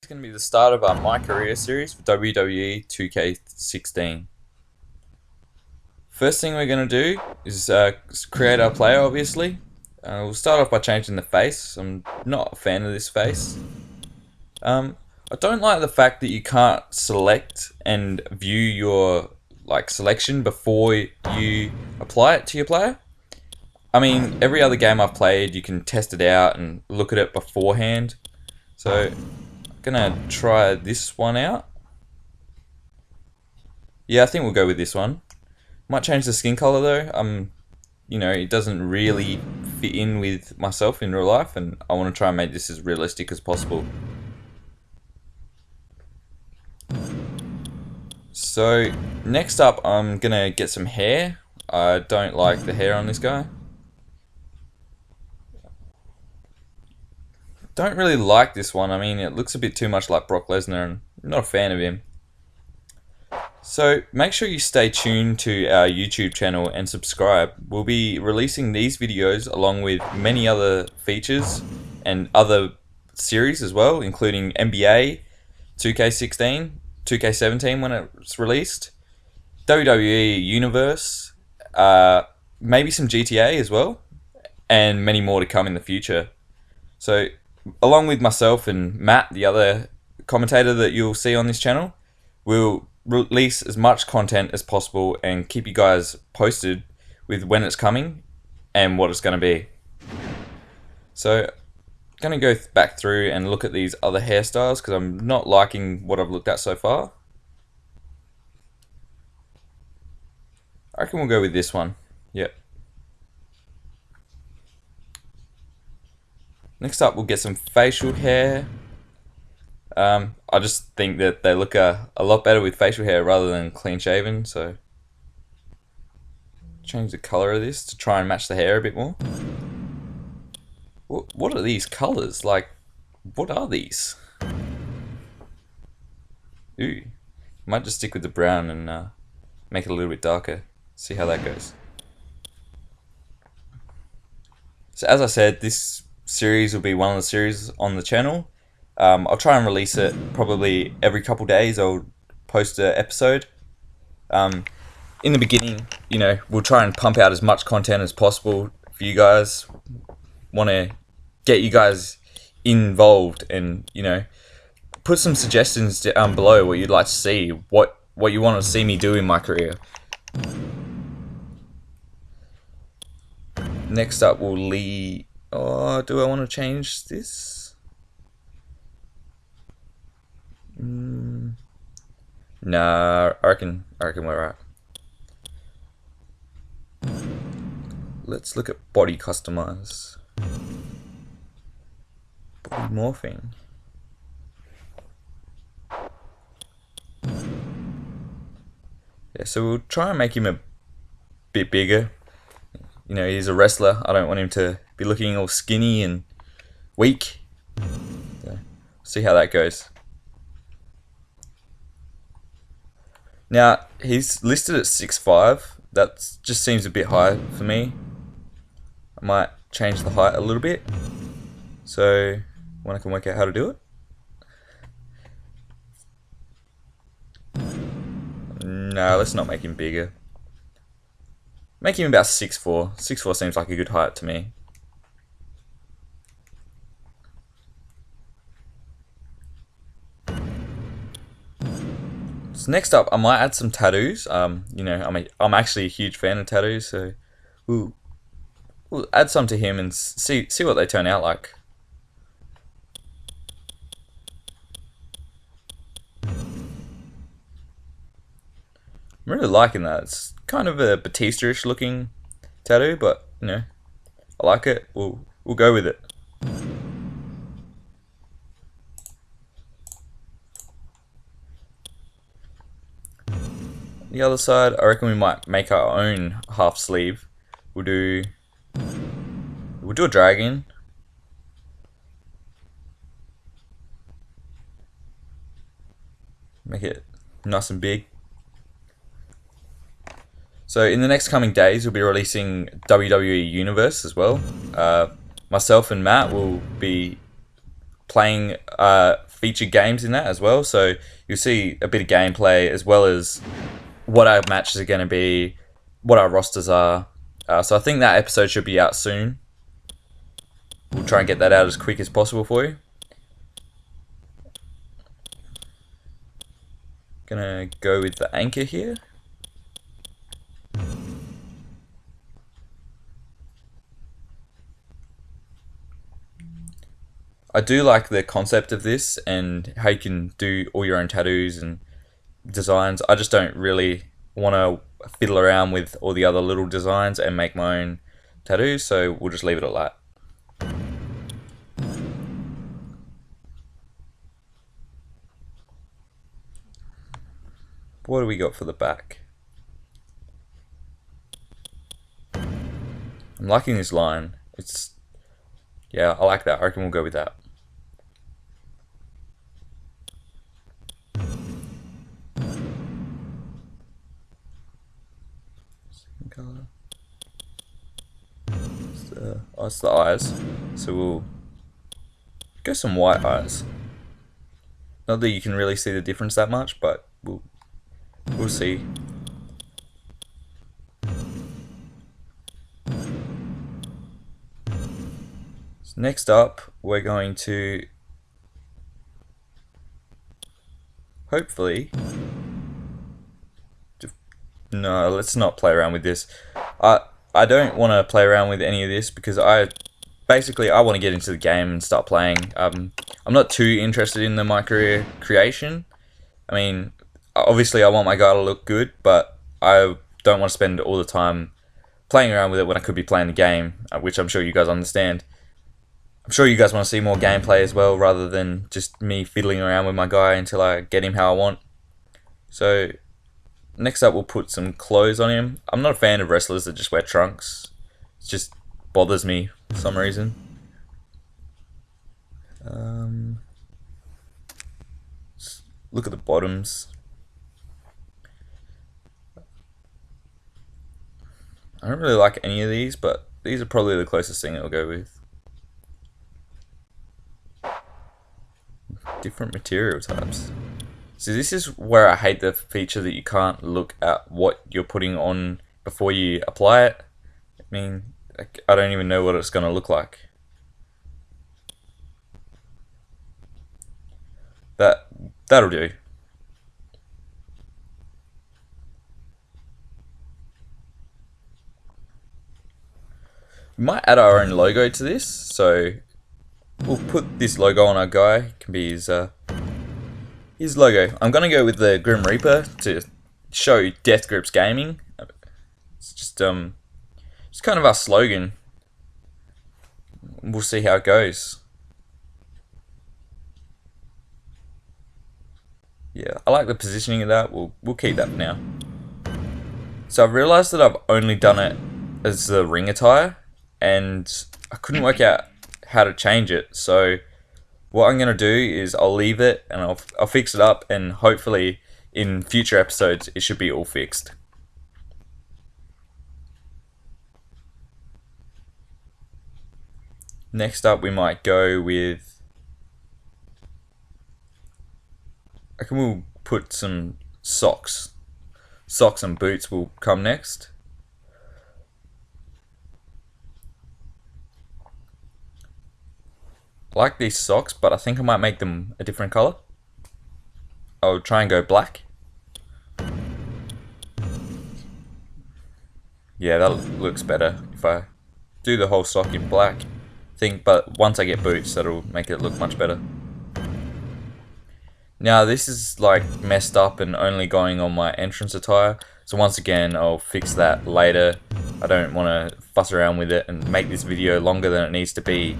It's going to be the start of our My Career series for WWE 2K16. First thing we're going to do is create our player, obviously. We'll start off by changing the face. I'm not a fan of this face. I don't like the fact that you can't select and view your selection before you apply it to your player. I mean, every other game I've played, you can test it out and look at it beforehand. So, I'm gonna try this one out. Yeah, I think we'll go with this one. Might change the skin color though. It doesn't really fit in with myself in real life, and I want to try and make this as realistic as possible. So, next up, I'm gonna get some hair. I don't like the hair on this guy. Don't really like this one. I mean, it looks a bit too much like Brock Lesnar, and I'm not a fan of him. So make sure you stay tuned to our YouTube channel and subscribe. We'll be releasing these videos along with many other features and other series as well, including NBA, 2K16, 2K17 when it's released, WWE Universe, maybe some GTA as well, and many more to come in the future. So along with myself and Matt, the other commentator that you'll see on this channel, we'll release as much content as possible and keep you guys posted with when it's coming and what it's going to be. So I'm going to go back through and look at these other hairstyles because I'm not liking what I've looked at so far. I reckon we'll go with this one. Yep. Next up, we'll get some facial hair. I just think that they look a lot better with facial hair rather than clean shaven, so change the color of this to try and match the hair a bit more. What are these colors? Like, what are these? Ooh, might just stick with the brown and make it a little bit darker. See how that goes. So as I said, this series will be one of the series on the channel. I'll try and release it probably every couple days. I'll post an episode. In the beginning, we'll try and pump out as much content as possible for you guys. Want to get you guys involved and, put some suggestions down below what you'd like to see, what you want to see me do in my career. Next up, we'll leave. Oh, do I want to change this? Nah, I reckon we're right. Let's look at body customize. Body morphing. Yeah, so we'll try and make him a bit bigger. He's a wrestler. I don't want him to be looking all skinny and weak. So, see how that goes. Now, he's listed at 6'5". That just seems a bit high for me. I might change the height a little bit, so when I can work out how to do it. No, let's not make him bigger. Make him about 6'4". 6'4" seems like a good height to me. So next up, I might add some tattoos. I'm actually a huge fan of tattoos, so we'll add some to him and see what they turn out like. I'm really liking that. It's kind of a Batista-ish looking tattoo, but I like it. We'll go with it. The other side, I reckon we might make our own half sleeve. We'll do a dragon. Make it nice and big. So in the next coming days, we'll be releasing WWE Universe as well. Myself and Matt will be playing featured games in that as well. So you'll see a bit of gameplay as well as what our matches are going to be, what our rosters are. So I think that episode should be out soon. We'll try and get that out as quick as possible for you. Gonna go with the anchor here. I do like the concept of this and how you can do all your own tattoos and designs. I just don't really want to fiddle around with all the other little designs and make my own tattoos, so we'll just leave it at that. What do we got for the back? I'm liking this line. Yeah, I like that. I reckon we'll go with that. Second color. It's the eyes. So we'll go some white eyes. Not that you can really see the difference that much, but we'll see. So next up, we're going to hopefully. No, let's not play around with this. I don't want to play around with any of this because I want to get into the game and start playing. I'm not too interested in my career creation. I mean, obviously I want my guy to look good, but I don't want to spend all the time playing around with it when I could be playing the game, which I'm sure you guys understand. I'm sure you guys want to see more gameplay as well, rather than just me fiddling around with my guy until I get him how I want. So next up, we'll put some clothes on him. I'm not a fan of wrestlers that just wear trunks. It just bothers me for some reason. Look at the bottoms. I don't really like any of these, but these are probably the closest thing I'll go with. Different material types. So this is where I hate the feature that you can't look at what you're putting on before you apply it. I mean, I don't even know what it's going to look like. That'll do. We might add our own logo to this, so we'll put this logo on our guy. It can be his logo. I'm gonna go with the Grim Reaper to show DeathGrips Gaming. It's just kind of our slogan. We'll see how it goes. Yeah, I like the positioning of that. We'll keep that for now. So I've realised that I've only done it as the ring attire, and I couldn't work out how to change it. So what I'm going to do is I'll leave it and I'll fix it up, and hopefully in future episodes it should be all fixed. Next up, we might go with, I reckon we'll put some socks. Socks and boots will come next. I like these socks, but I think I might make them a different color. I'll try and go black. Yeah, that looks better if I do the whole sock in black. But once I get boots, that'll make it look much better. Now this is like messed up and only going on my entrance attire. So once again, I'll fix that later. I don't want to fuss around with it and make this video longer than it needs to be,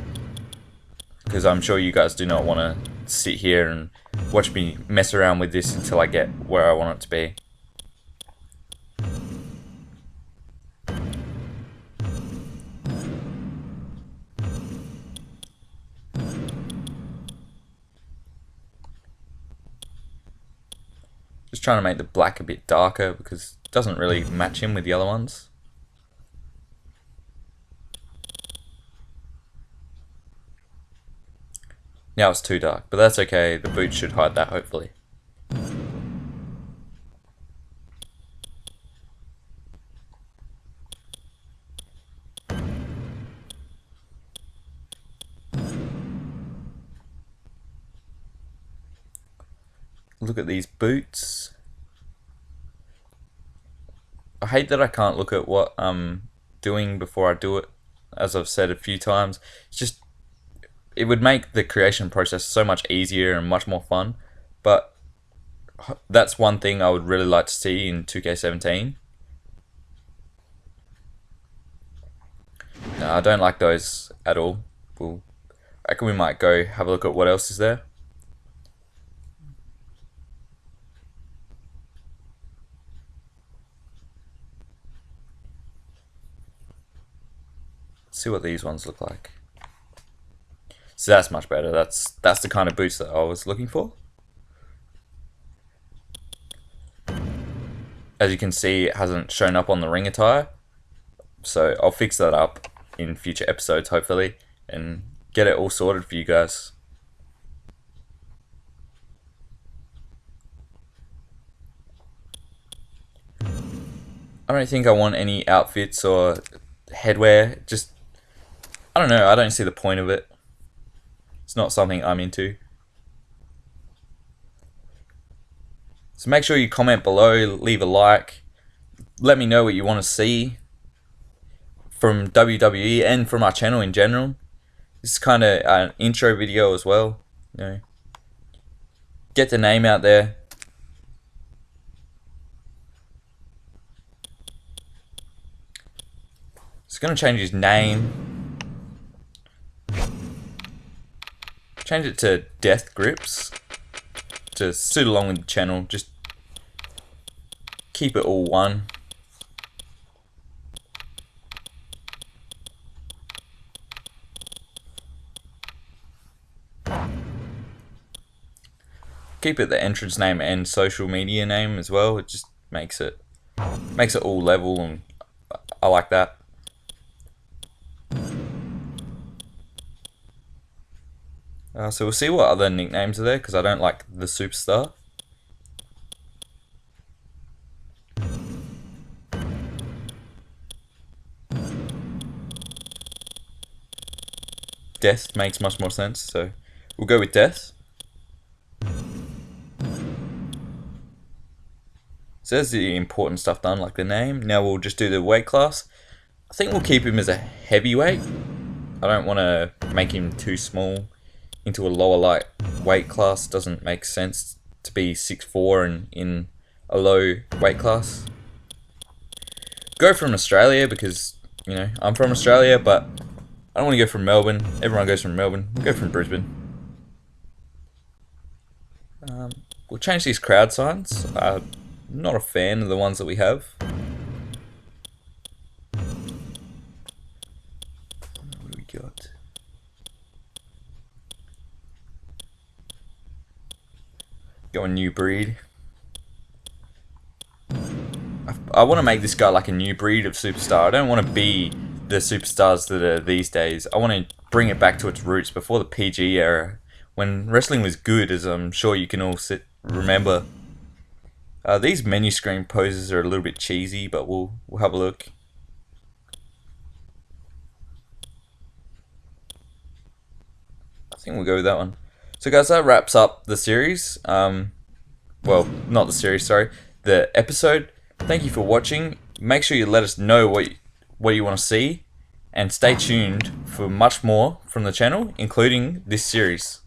because I'm sure you guys do not want to sit here and watch me mess around with this until I get where I want it to be. Just trying to make the black a bit darker because it doesn't really match him with the other ones. Now it's too dark, but that's okay. The boots should hide that, hopefully. Look at these boots. I hate that I can't look at what I'm doing before I do it, as I've said a few times. It's just, it would make the creation process so much easier and much more fun, but that's one thing I would really like to see in 2K17. No, I don't like those at all. I reckon we might go have a look at what else is there. See what these ones look like. So that's much better. That's the kind of boots that I was looking for. As you can see, it hasn't shown up on the ring attire, so I'll fix that up in future episodes hopefully and get it all sorted for you guys. I don't think I want any outfits or headwear. Just, I don't know, I don't see the point of it. It's not something I'm into. So make sure you comment below, leave a like, let me know what you want to see from WWE and from our channel in general. This is kind of an intro video as well, you know. Get the name out there. It's going to change his name. Change it to DeathGrips to suit along with the channel. Just keep it all one. Keep it the entrance name and social media name as well. It just makes it all level, and I like that. So we'll see what other nicknames are there, because I don't like the superstar. Death makes much more sense, so we'll go with Death. So there's the important stuff done, like the name. Now we'll just do the weight class. I think we'll keep him as a heavyweight. I don't want to make him too small into a lower light weight class. Doesn't make sense to be 6'4" and in a low weight class. Go from Australia, because, you know, I'm from Australia, but I don't want to go from Melbourne. Everyone goes from Melbourne. We'll go from Brisbane. We'll change these crowd signs. Not a fan of the ones that we have. What do we got? Go a new breed. I want to make this guy like a new breed of superstar. I don't want to be the superstars that are these days. I want to bring it back to its roots before the PG era, when wrestling was good, as I'm sure you can all remember. These menu screen poses are a little bit cheesy, but we'll have a look. I think we'll go with that one. So guys, that wraps up the series. Well, not the series, sorry. The episode. Thank you for watching. Make sure you let us know what you want to see, and stay tuned for much more from the channel, including this series.